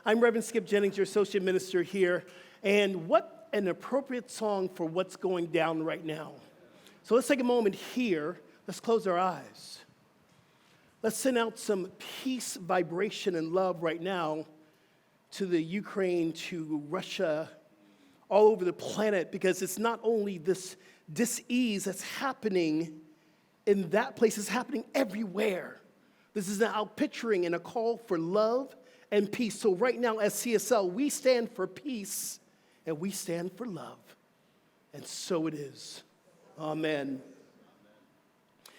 I'm Reverend Skip Jennings, your associate minister here, and what an appropriate song for what's going down right now. So let's take a moment here. Let's close our eyes. Let's send out some peace, vibration, and love right now to the Ukraine, to Russia, all over the planet, because it's not only this dis-ease that's happening in that place, it's happening everywhere. This is now picturing and a call for love and peace. So right now as CSL, we stand for peace and we stand for love. And so it is. Amen.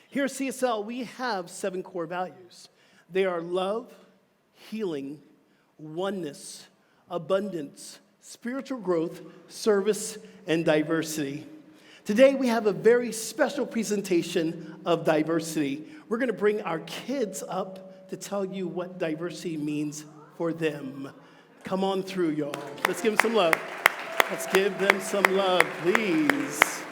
Here at CSL, we have 7 core values. They are love, healing, oneness, abundance, spiritual growth, service, and diversity. Today, we have a very special presentation of diversity. We're going to bring our kids up to tell you what diversity means for them. Come on through, y'all. Let's give them some love. Let's give them some love, please.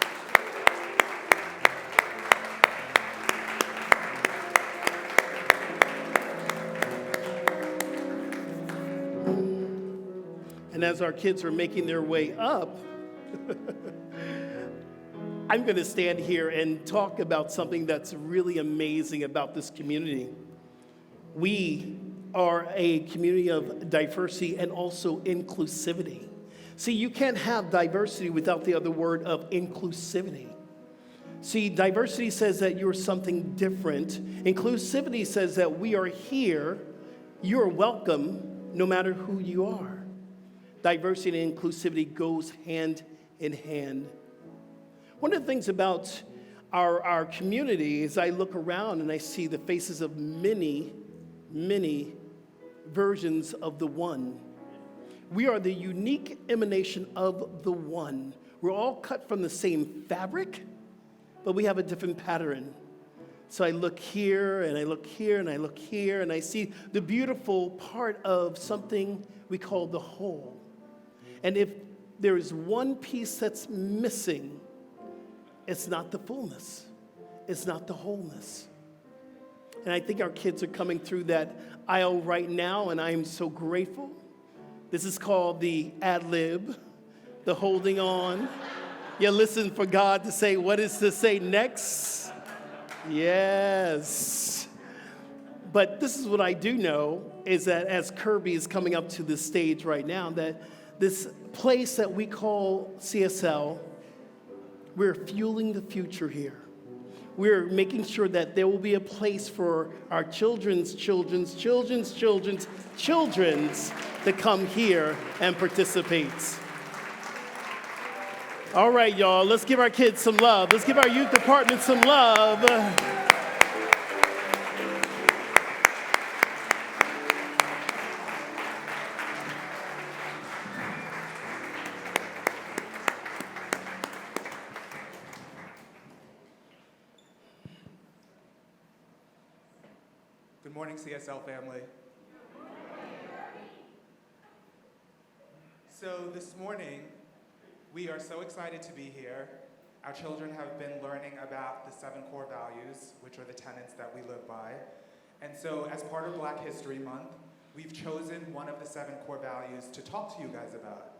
And as our kids are making their way up, I'm going to stand here and talk about something that's really amazing about this community. We are a community of diversity and also inclusivity. See, you can't have diversity without the other word of inclusivity. See, diversity says that you're something different. Inclusivity says that we are here, you're welcome, no matter who you are. Diversity and inclusivity goes hand in hand. One of the things about our community is I look around and I see the faces of many, many versions of the one. We are the unique emanation of the one. We're all cut from the same fabric, but we have a different pattern. So I look here and I look here and I look here and I see the beautiful part of something we call the whole. And if there is one piece that's missing, it's not the fullness. It's not the wholeness. And I think our kids are coming through that aisle right now, and I am so grateful. This is called the ad-lib, the holding on. You listen for God to say, what is to say next? Yes. But this is what I do know, is that as Kirby is coming up to the stage right now, that this place that we call CSL, we're fueling the future here. We're making sure that there will be a place for our children's to come here and participate. All right, y'all, let's give our kids some love. Let's give our youth department some love. Good morning, CSL family. So this morning, we are so excited to be here. Our children have been learning about the 7 core values, which are the tenets that we live by. And so as part of Black History Month, we've chosen one of the 7 core values to talk to you guys about.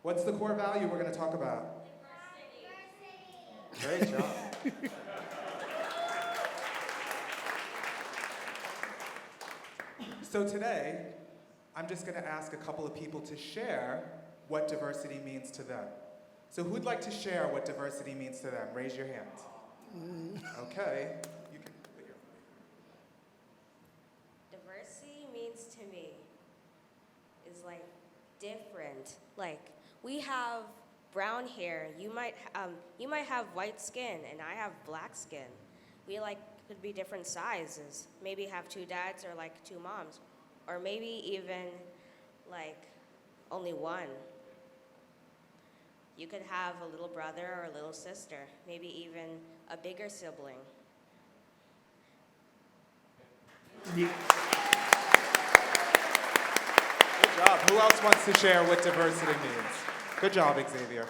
What's the core value we're going to talk about? Diversity. Great job. So today, I'm just going to ask a couple of people to share what diversity means to them. So who'd like to share what diversity means to them? Raise your hand. Okay. You can put your... Diversity means to me is like different. Like we have brown hair. You might have white skin, and I have black skin. We could be different sizes. Maybe have 2 dads or 2 moms, or maybe even only one. You could have a little brother or a little sister, maybe even a bigger sibling. Good job. Who else wants to share what diversity means? Good job, Xavier.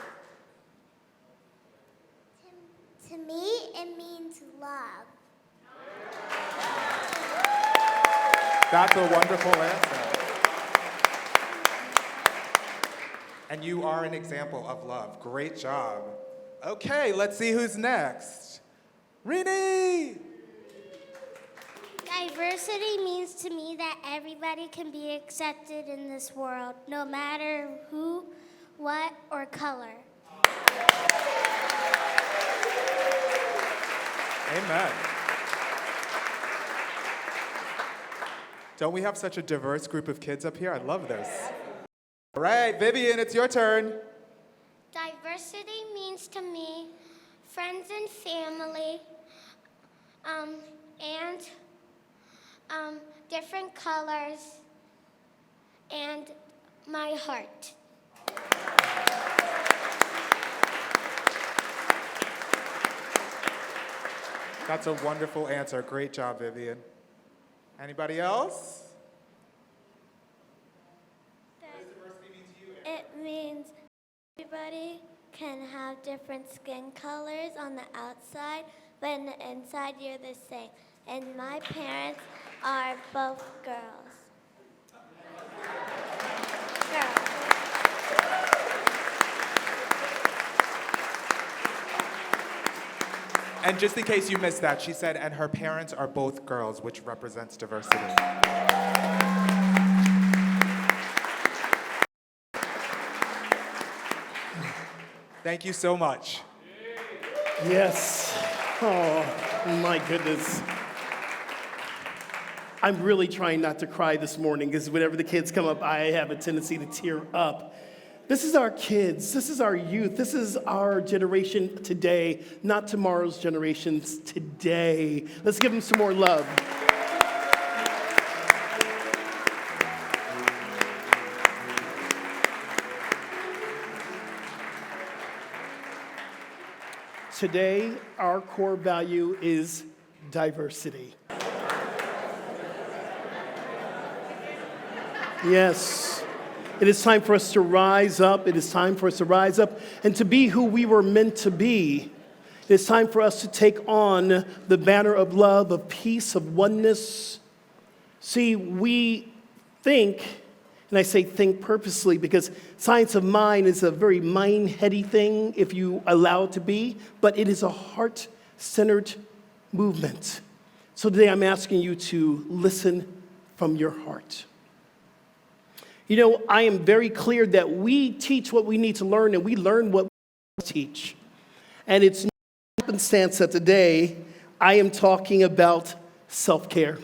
To me, it means love. That's a wonderful answer. And you are an example of love. Great job. Okay, let's see who's next. Rini! Diversity means to me that everybody can be accepted in this world, no matter who, what, or color. Amen. Don't we have such a diverse group of kids up here? I love this. All right, Vivian, it's your turn. Diversity means to me friends and family, and different colors, and my heart. That's a wonderful answer. Great job, Vivian. Anybody else? It means everybody can have different skin colors on the outside, but in the inside you're the same. And my parents are both girls. And just in case you missed that, she said, and her parents are both girls, which represents diversity. Thank you so much. Yes. Oh, my goodness. I'm really trying not to cry this morning because whenever the kids come up, I have a tendency to tear up. This is our kids. This is our youth. This is our generation today, not tomorrow's generations today. Let's give them some more love. Today, our core value is diversity. Yes, it is time for us to rise up. It is time for us to rise up and to be who we were meant to be. It is time for us to take on the banner of love, of peace, of oneness. See, we think, and I say think purposely because science of mind is a very mind-heady thing if you allow it to be, but it is a heart-centered movement. So today I'm asking you to listen from your heart. You know, I am very clear that we teach what we need to learn and we learn what we teach. And it's no happenstance that today I am talking about self-care.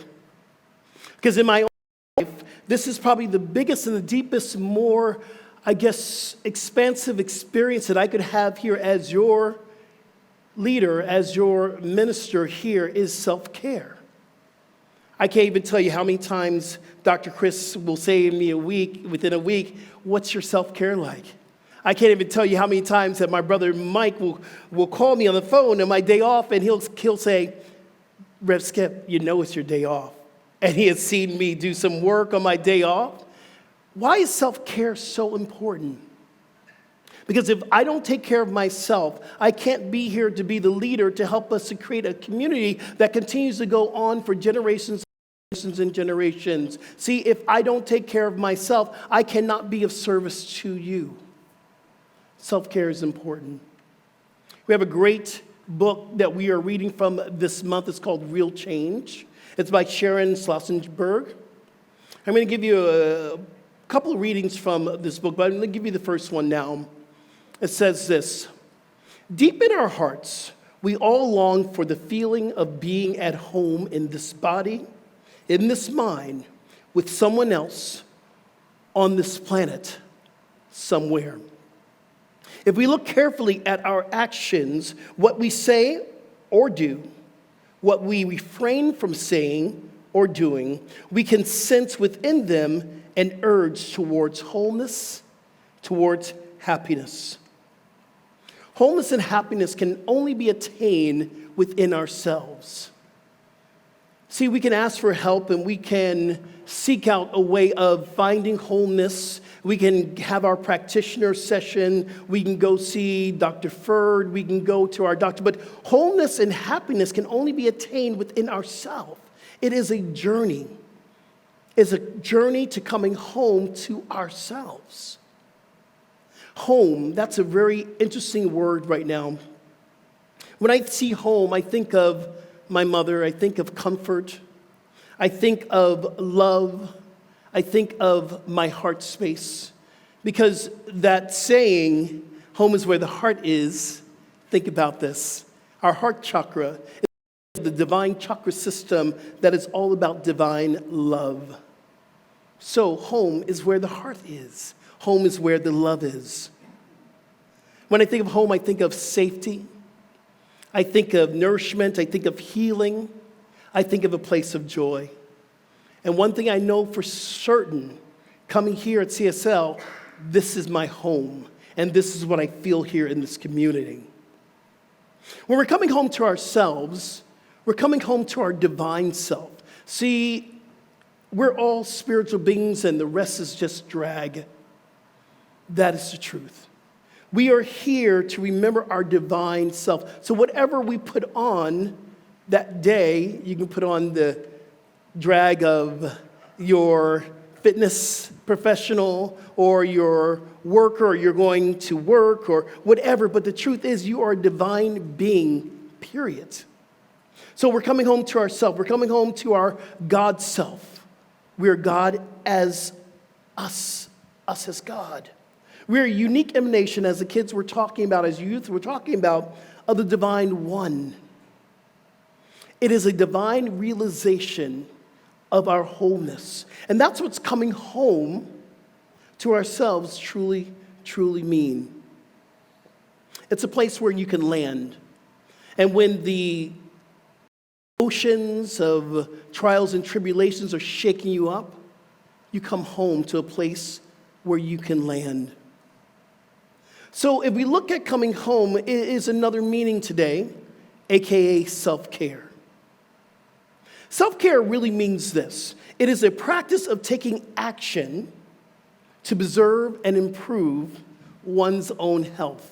Because in my own life, this is probably the biggest and the deepest, more, I guess, expansive experience that I could have here as your leader, as your minister here is self-care. I can't even tell you how many times Dr. Chris will say to me within a week, what's your self-care like? I can't even tell you how many times that my brother Mike will call me on the phone on my day off and he'll say, Rev Skip, you know it's your day off. And he has seen me do some work on my day off. Why is self-care so important? Because if I don't take care of myself, I can't be here to be the leader to help us to create a community that continues to go on for generations and generations. See, if I don't take care of myself, I cannot be of service to you. Self-care is important. We have a great book that we are reading from this month. It's called Real Change. It's by Sharon Slossenberg. I'm going to give you a couple of readings from this book, but I'm going to give you the first one now. It says this: deep in our hearts, we all long for the feeling of being at home in this body, in this mind, with someone else on this planet somewhere. If we look carefully at our actions, what we say or do, what we refrain from saying or doing, we can sense within them an urge towards wholeness, towards happiness. Wholeness and happiness can only be attained within ourselves. See, we can ask for help and we can seek out a way of finding wholeness. We can have our practitioner session. We can go see Dr. Ferd. We can go to our doctor. But wholeness and happiness can only be attained within ourselves. It is a journey. It's a journey to coming home to ourselves. Home, that's a very interesting word right now. When I see home, I think of my mother, I think of comfort, I think of love, I think of my heart space. Because that saying, home is where the heart is, think about this. Our heart chakra is the divine chakra system that is all about divine love. So home is where the heart is. Home is where the love is. When I think of home, I think of safety. I think of nourishment. I think of healing. I think of a place of joy. And one thing I know for certain, coming here at CSL, this is my home. And this is what I feel here in this community. When we're coming home to ourselves, we're coming home to our divine self. See, we're all spiritual beings and the rest is just drag. That is the truth. We are here to remember our divine self. So whatever we put on that day, you can put on the drag of your fitness professional or your worker, or you're going to work or whatever. But the truth is you are a divine being, period. So we're coming home to ourselves. We're coming home to our God self. We're God as us as God. We're a unique emanation, as the kids were talking about, as youth were talking about, of the divine one. It is a divine realization of our wholeness. And that's what's coming home to ourselves truly, truly mean. It's a place where you can land. And when the oceans of trials and tribulations are shaking you up, you come home to a place where you can land. So if we look at coming home, it is another meaning today, aka self-care. Self-care really means this. It is a practice of taking action to preserve and improve one's own health.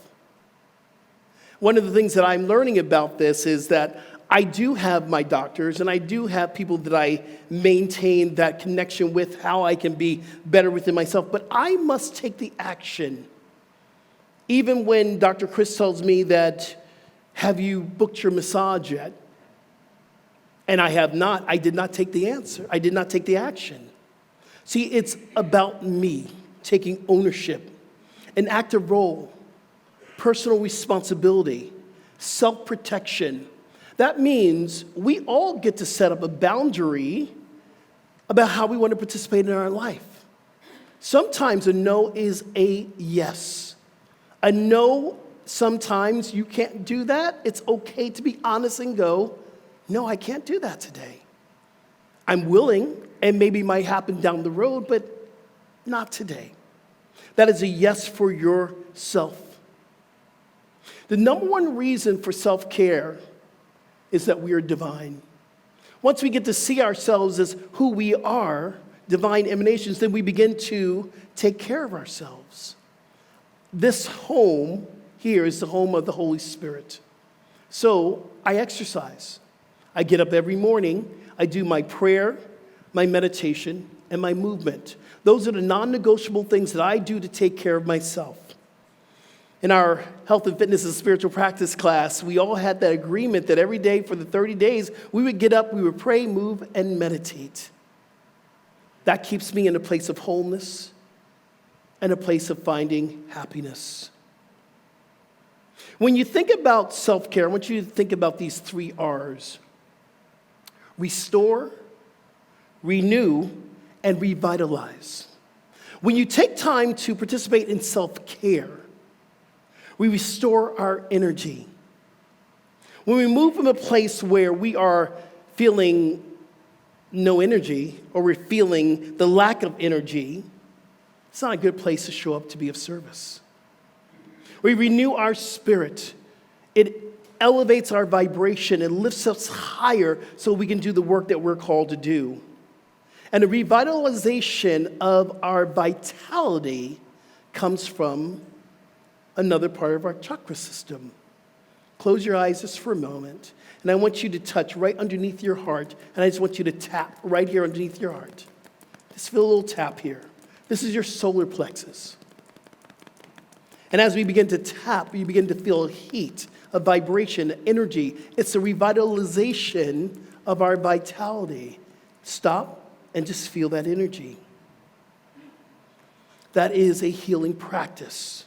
One of the things that I'm learning about this is that I do have my doctors and I do have people that I maintain that connection with, how I can be better within myself, but I must take the action. Even when Dr. Chris tells me that, have you booked your massage yet? And I have not. I did not take the answer. I did not take the action. See, it's about me taking ownership, an active role, personal responsibility, self-protection. That means we all get to set up a boundary about how we want to participate in our life. Sometimes a no is a yes. A no, sometimes you can't do that. It's okay to be honest and go, no, I can't do that today. I'm willing, and maybe it might happen down the road, but not today. That is a yes for yourself. The number one reason for self-care is that we are divine. Once we get to see ourselves as who we are, divine emanations, then we begin to take care of ourselves. This home here is the home of the Holy Spirit. So I exercise. I get up every morning. I do my prayer, my meditation, and my movement. Those are the non-negotiable things that I do to take care of myself. In our health and fitness and spiritual practice class, we all had that agreement that every day for the 30 days, we would get up, we would pray, move, and meditate. That keeps me in a place of wholeness and a place of finding happiness. When you think about self-care, I want you to think about these 3 R's. Restore, renew, and revitalize. When you take time to participate in self-care, we restore our energy. When we move from a place where we are feeling no energy or we're feeling the lack of energy, it's not a good place to show up to be of service. We renew our spirit. It elevates our vibration and lifts us higher so we can do the work that we're called to do. And the revitalization of our vitality comes from another part of our chakra system. Close your eyes just for a moment, and I want you to touch right underneath your heart, and I just want you to tap right here underneath your heart. Just feel a little tap here. This is your solar plexus. And as we begin to tap, you begin to feel heat, a vibration, energy. It's a revitalization of our vitality. Stop and just feel that energy. That is a healing practice.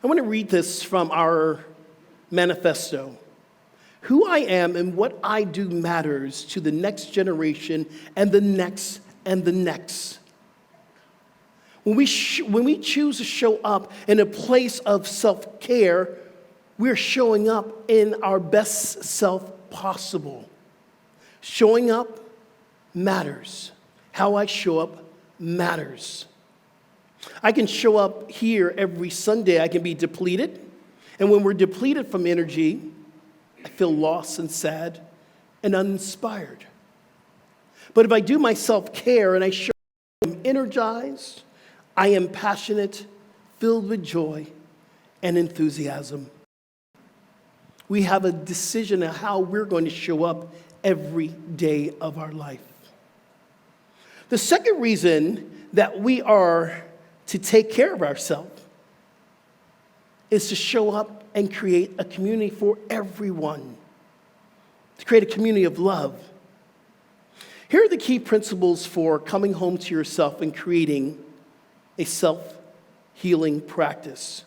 I want to read this from our manifesto. Who I am and what I do matters to the next generation and the next and the next. When we choose to show up in a place of self-care, we're showing up in our best self possible. Showing up matters. How I show up matters. I can show up here every Sunday. I can be depleted. And when we're depleted from energy, I feel lost and sad and uninspired. But if I do my self-care and I show up, I'm energized, I am passionate, filled with joy and enthusiasm. We have a decision of how we're going to show up every day of our life. The second reason that we are to take care of ourselves is to show up and create a community for everyone, to create a community of love. Here are the key principles for coming home to yourself and creating a self-healing practice.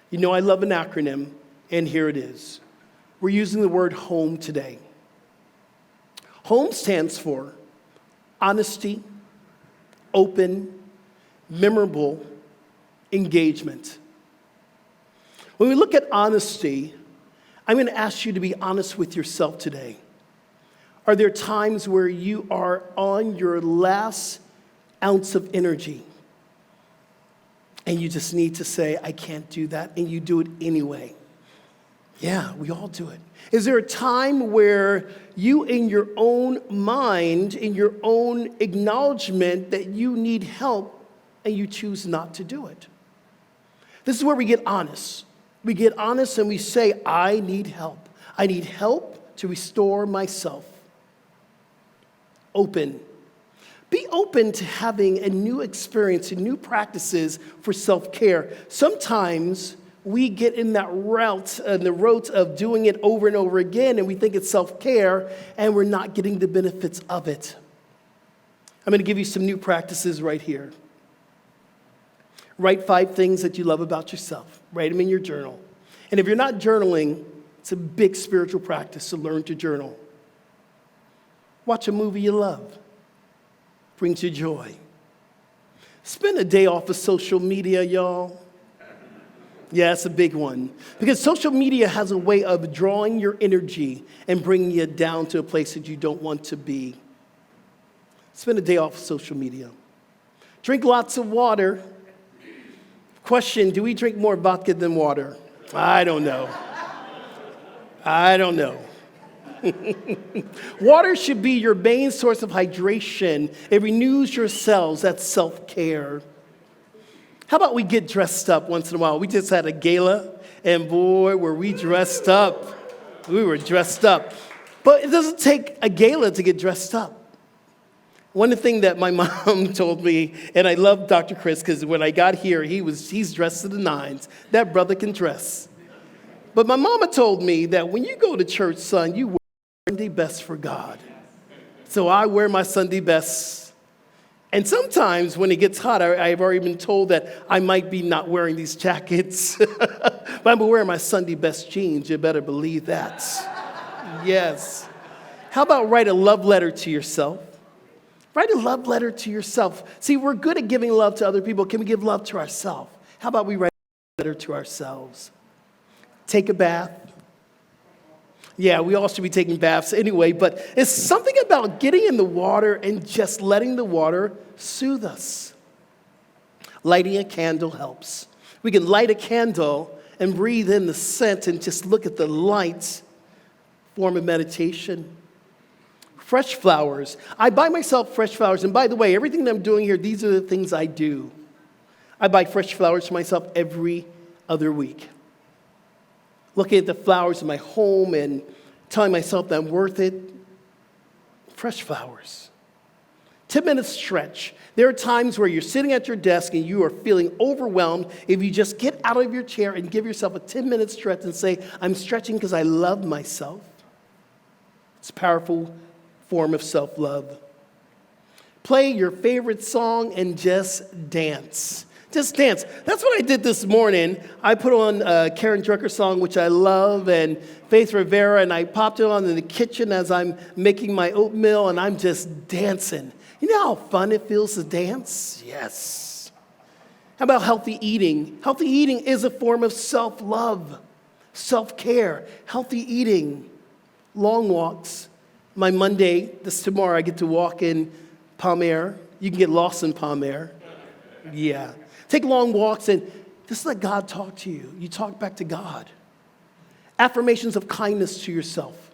You know I love an acronym, and here it is. We're using the word HOME today. HOME stands for honesty, open, memorable, engagement. When we look at honesty, I'm going to ask you to be honest with yourself today. Are there times where you are on your last ounce of energy and you just need to say, I can't do that, and you do it anyway? Yeah, we all do it. Is there a time where you, in your own mind, in your own acknowledgement that you need help and you choose not to do it? This is where we get honest. We get honest and we say, I need help. I need help to restore myself. Open. Be open to having a new experience and new practices for self-care. Sometimes we get in that route, the route of doing it over and over again, and we think it's self-care, and we're not getting the benefits of it. I'm going to give you some new practices right here. Write 5 things that you love about yourself. Write them in your journal. And if you're not journaling, it's a big spiritual practice to learn to journal. Watch a movie you love. Brings you joy. Spend a day off of social media, y'all. Yeah, it's a big one. Because social media has a way of drawing your energy and bringing you down to a place that you don't want to be. Spend a day off of social media. Drink lots of water. Question, do we drink more vodka than water? I don't know. I don't know. Water should be your main source of hydration. It renews your cells. That's self-care. How about we get dressed up once in a while? We just had a gala, and boy, were we dressed up. We were dressed up. But it doesn't take a gala to get dressed up. One thing that my mom told me, and I love Dr. Chris, because when I got here, he's dressed to the nines. That brother can dress. But my mama told me that when you go to church, son, you wear Sunday best for God. So I wear my Sunday best. And sometimes when it gets hot, I've already been told that I might be not wearing these jackets. But I'm wearing my Sunday best jeans. You better believe that. Yes. How about write a love letter to yourself? Write a love letter to yourself. See, we're good at giving love to other people. Can we give love to ourselves? How about we write a letter to ourselves? Take a bath. Yeah, we all should be taking baths anyway, but it's something about getting in the water and just letting the water soothe us. Lighting a candle helps. We can light a candle and breathe in the scent and just look at the light, form of meditation. Fresh flowers. I buy myself fresh flowers, and by the way, everything that I'm doing here, these are the things I do. I buy fresh flowers for myself every other week. Looking at the flowers in my home and telling myself that I'm worth it. Fresh flowers. 10-minute stretch. There are times where you're sitting at your desk and you are feeling overwhelmed. If you just get out of your chair and give yourself a 10-minute stretch and say, I'm stretching because I love myself. It's a powerful form of self-love. Play your favorite song and just dance. Just dance. That's what I did this morning. I put on a Karen Drucker song, which I love, and Faith Rivera, and I popped it on in the kitchen as I'm making my oatmeal, and I'm just dancing. You know how fun it feels to dance? Yes. How about healthy eating? Healthy eating is a form of self-love, self-care, healthy eating, long walks. My Monday, this tomorrow, I get to walk in Palm Air. You can get lost in Palm Air. Yeah. Take long walks and just let God talk to you. You talk back to God. Affirmations of kindness to yourself.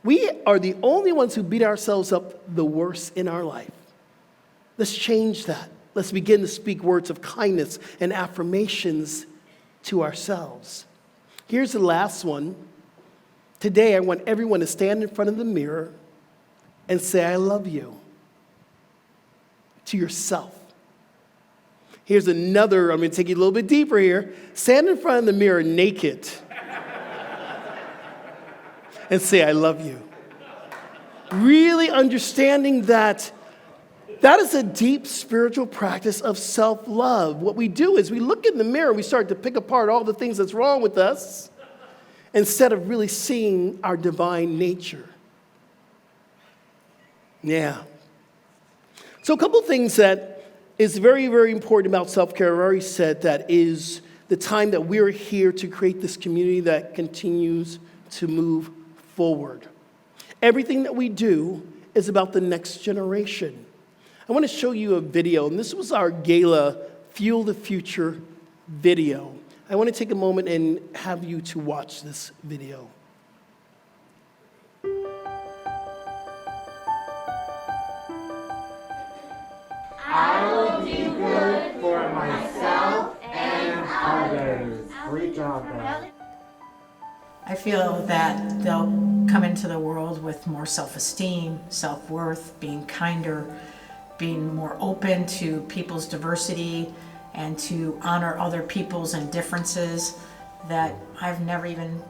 We are the only ones who beat ourselves up the worst in our life. Let's change that. Let's begin to speak words of kindness and affirmations to ourselves. Here's the last one. Today, I want everyone to stand in front of the mirror and say, I love you, to yourself. Here's another, I'm going to take you a little bit deeper here. Stand in front of the mirror naked and say, I love you. Really understanding that is a deep spiritual practice of self-love. What we do is we look in the mirror, we start to pick apart all the things that's wrong with us instead of really seeing our divine nature. Yeah. So a couple things that is very, very important about self-care. I already said that is the time that we're here to create this community that continues to move forward. Everything that we do is about the next generation. I want to show you a video, and this was our gala Fuel the Future video. I want to take a moment and have you to watch this video. I will do good for myself and others. Great job, guys. I feel that they'll come into the world with more self-esteem, self-worth, being kinder, being more open to people's diversity and to honor other people's and differences that I've never even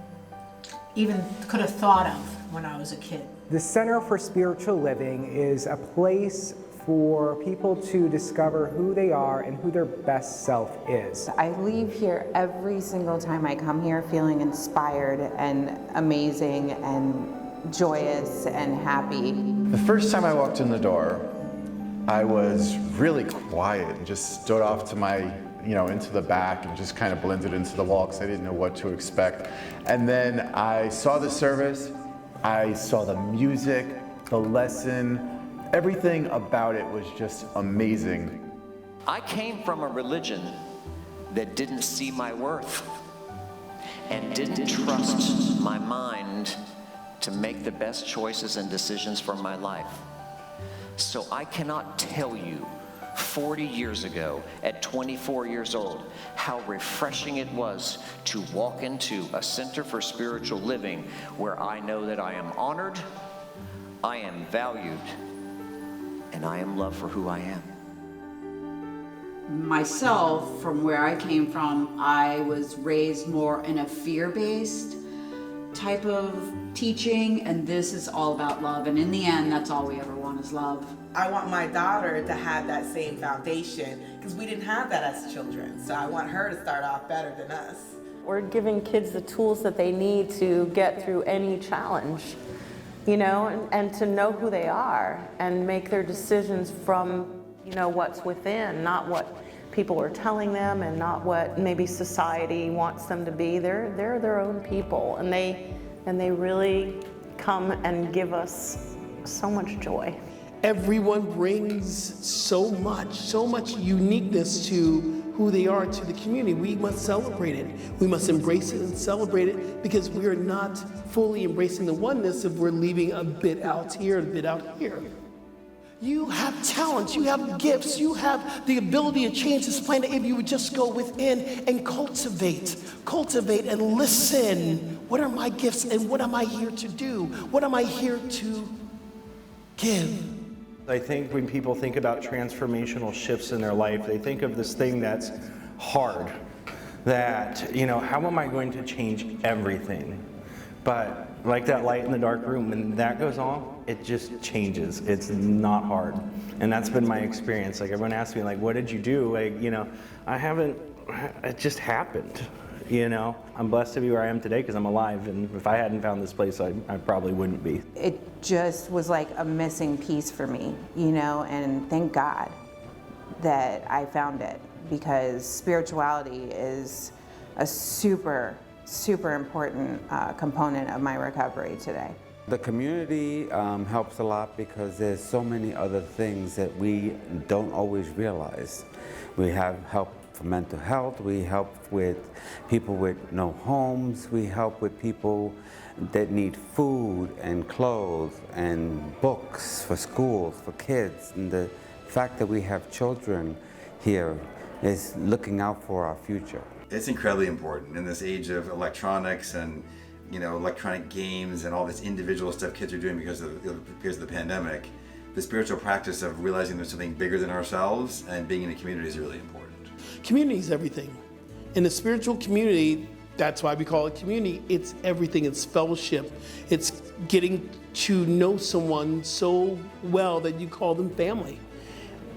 could have thought of when I was a kid. The Center for Spiritual Living is a place for people to discover who they are and who their best self is. I leave here every single time I come here feeling inspired and amazing and joyous and happy. The first time I walked in the door, I was really quiet and just stood off to into the back and just kind of blended into the wall because I didn't know what to expect. And then I saw the service, I saw the music, the lesson, everything about it was just amazing. I came from a religion that didn't see my worth and didn't trust my mind to make the best choices and decisions for my life. So I cannot tell you 40 years ago, at 24 years old, how refreshing it was to walk into a center for spiritual living where I know that I am honored, I am valued, and I am loved for who I am. Myself, from where I came from, I was raised more in a fear-based type of teaching, and this is all about love, and in the end, that's all we ever want is love. I want my daughter to have that same foundation because we didn't have that as children, so I want her to start off better than us. We're giving kids the tools that they need to get through any challenge, and to know who they are and make their decisions from, what's within, not what people are telling them and not what maybe society wants them to be. They're their own people, and they really come and give us so much joy. Everyone brings so much uniqueness to who they are to the community. We must celebrate it. We must embrace it and celebrate it because we are not fully embracing the oneness if we're leaving a bit out here, a bit out here. You have talents, you have gifts, you have the ability to change this planet if you would just go within and cultivate and listen. What are my gifts and what am I here to do? What am I here to give? I think when people think about transformational shifts in their life, they think of this thing that's hard, that, you know, how am I going to change everything? But like that light in the dark room, when that goes on, it just changes. It's not hard. And that's been my experience. Like, everyone asks me, like, what did you do? Like, you know, it just happened. You know, I'm blessed to be where I am today because I'm alive, and if I hadn't found this place, I probably wouldn't be. It just was like a missing piece for me, you know, and thank God that I found it, because spirituality is a super important component of my recovery today. The community helps a lot because there's so many other things that we don't always realize. We have help for mental health, we help with people with no homes, we help with people that need food and clothes and books for schools, for kids. And the fact that we have children here is looking out for our future. It's incredibly important in this age of electronics and, you know, electronic games and all this individual stuff kids are doing because of the pandemic. The spiritual practice of realizing there's something bigger than ourselves and being in a community is really important. Community is everything. In the spiritual community, that's why we call it community. It's everything. It's fellowship. It's getting to know someone so well that you call them family.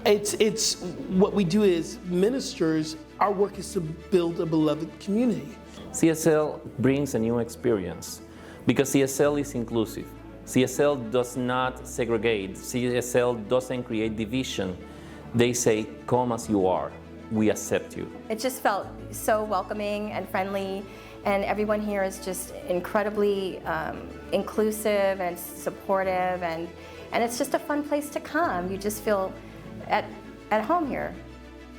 It's what we do as ministers. Our work is to build a beloved community. CSL brings a new experience because CSL is inclusive. CSL does not segregate. CSL doesn't create division. They say, come as you are. We accept you. It just felt so welcoming and friendly, and everyone here is just incredibly inclusive and supportive, and it's just a fun place to come. You just feel at home here.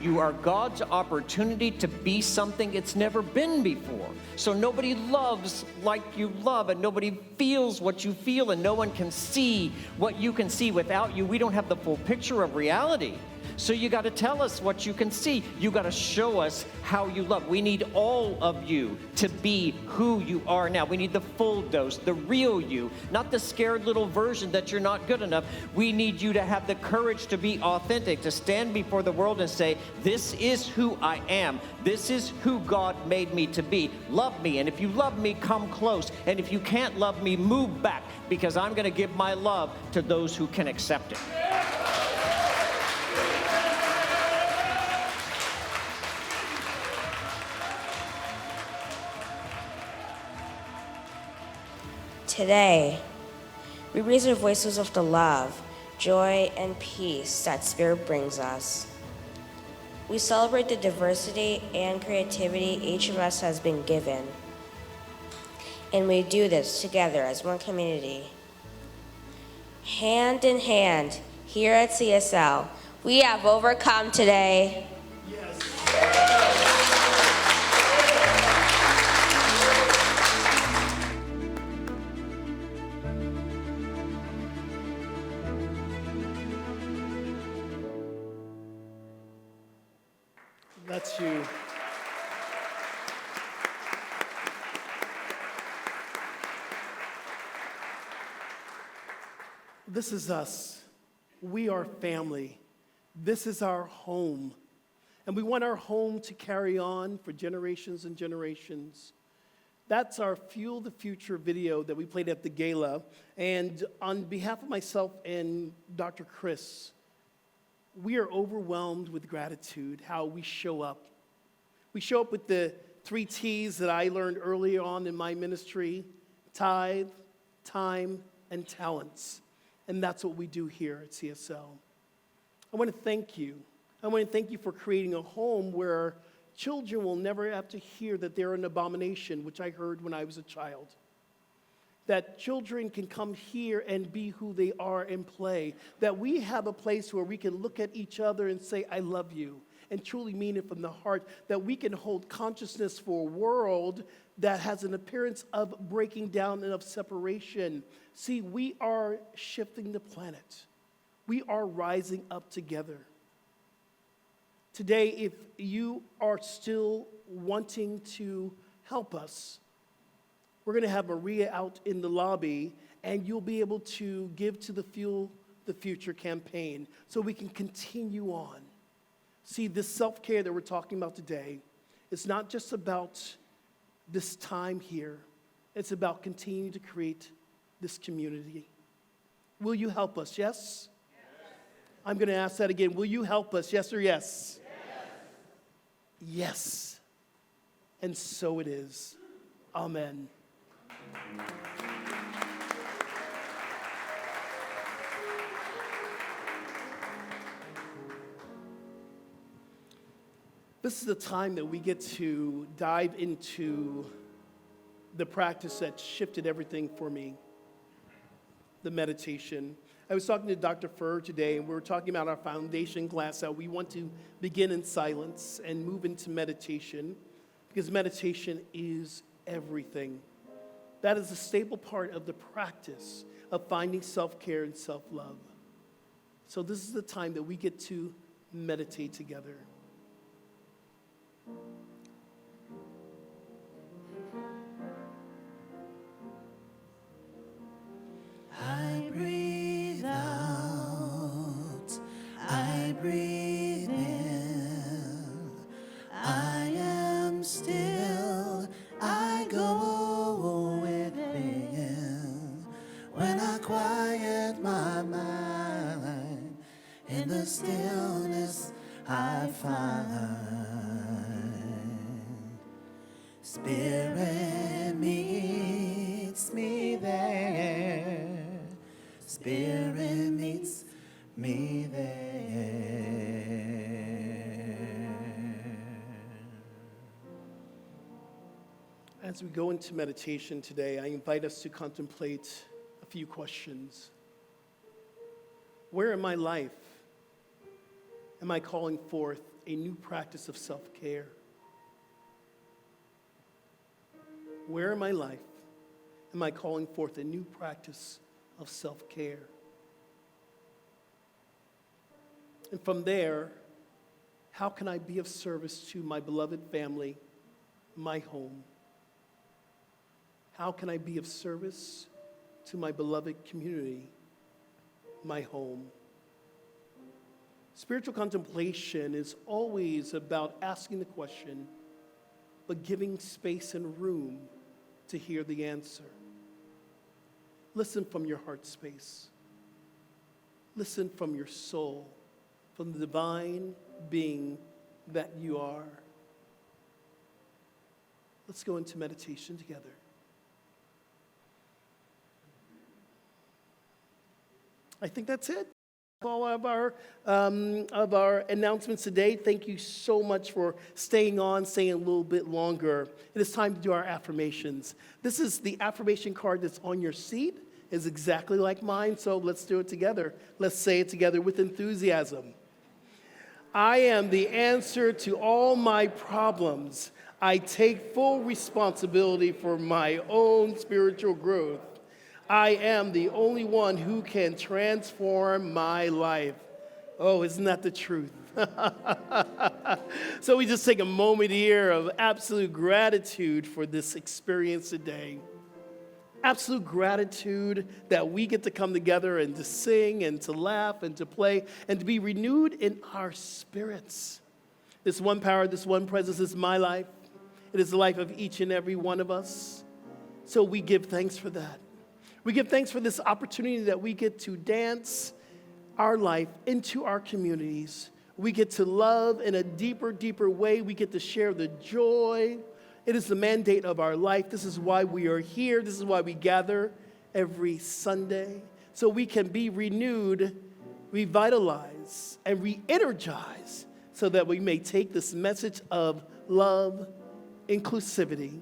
You are God's opportunity to be something it's never been before. So nobody loves like you love, and nobody feels what you feel, and no one can see what you can see. Without you, we don't have the full picture of reality. So you got to tell us what you can see. You got to show us how you love. We need all of you to be who you are now. We need the full dose, the real you, not the scared little version that you're not good enough. We need you to have the courage to be authentic, to stand before the world and say, this is who I am. This is who God made me to be. Love me. And if you love me, come close. And if you can't love me, move back, because I'm going to give my love to those who can accept it. Today, we raise our voices of the love, joy, and peace that Spirit brings us. We celebrate the diversity and creativity each of us has been given. And we do this together as one community. Hand in hand, here at CSL, we have overcome today. That's you. This is us. We are family. This is our home. And we want our home to carry on for generations and generations. That's our Fuel the Future video that we played at the gala. And on behalf of myself and Dr. Chris, we are overwhelmed with gratitude how we show up. We show up with the 3 T's that I learned early on in my ministry: tithe, time, and talents. And that's what we do here at CSL. I want to thank you. I want to thank you for creating a home where children will never have to hear that they're an abomination, which I heard when I was a child. That children can come here and be who they are and play. That we have a place where we can look at each other and say, I love you, and truly mean it from the heart. That we can hold consciousness for a world that has an appearance of breaking down and of separation. See, we are shifting the planet. We are rising up together. Today, if you are still wanting to help us, we're going to have Maria out in the lobby, and you'll be able to give to the Fuel the Future campaign so we can continue on. See, this self-care that we're talking about today is not just about this time here. It's about continuing to create this community. Will you help us? Yes? I'm going to ask that again. Will you help us? Yes or yes? Yes. And so it is. Amen. This is the time that we get to dive into the practice that shifted everything for me, the meditation. I was talking to Dr. Furr today, and we were talking about our foundation class, how we want to begin in silence and move into meditation, because meditation is everything. That is a staple part of the practice of finding self-care and self-love. So this is the time that we get to meditate together. I breathe out, I breathe in, I am still, I go within. When I quiet my mind, in the stillness I find. Spirit meets me there. Spirit meets me there. As we go into meditation today, I invite us to contemplate a few questions. Where in my life am I calling forth a new practice of self-care? Where in my life am I calling forth a new practice of self-care? And from there, how can I be of service to my beloved family, my home? How can I be of service to my beloved community, my home? Spiritual contemplation is always about asking the question, but giving space and room to hear the answer. Listen from your heart space. Listen from your soul, from the divine being that you are. Let's go into meditation together. I think that's it. All of our announcements today. Thank you so much for staying on, staying a little bit longer. It is time to do our affirmations. This is the affirmation card that's on your seat. It's exactly like mine, so let's do it together. Let's say it together with enthusiasm. I am the answer to all my problems. I take full responsibility for my own spiritual growth. I am the only one who can transform my life. Oh, isn't that the truth? So we just take a moment here of absolute gratitude for this experience today. Absolute gratitude that we get to come together and to sing and to laugh and to play and to be renewed in our spirits. This one power, this one presence is my life. It is the life of each and every one of us. So we give thanks for that. We give thanks for this opportunity that we get to dance our life into our communities. We get to love in a deeper, deeper way. We get to share the joy. It is the mandate of our life. This is why we are here. This is why we gather every Sunday, so we can be renewed, revitalized, and re-energized, so that we may take this message of love, inclusivity,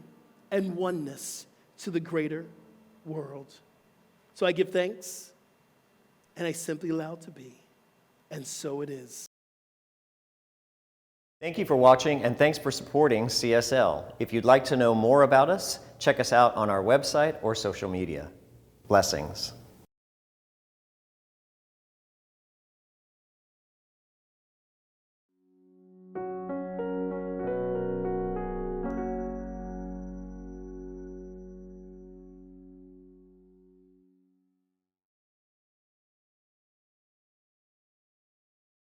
and oneness to the greater world. So I give thanks, and I simply allow it to be, and so it is. Thank you for watching, and thanks for supporting CSL. If you'd like to know more about us, check us out on our website or social media. Blessings.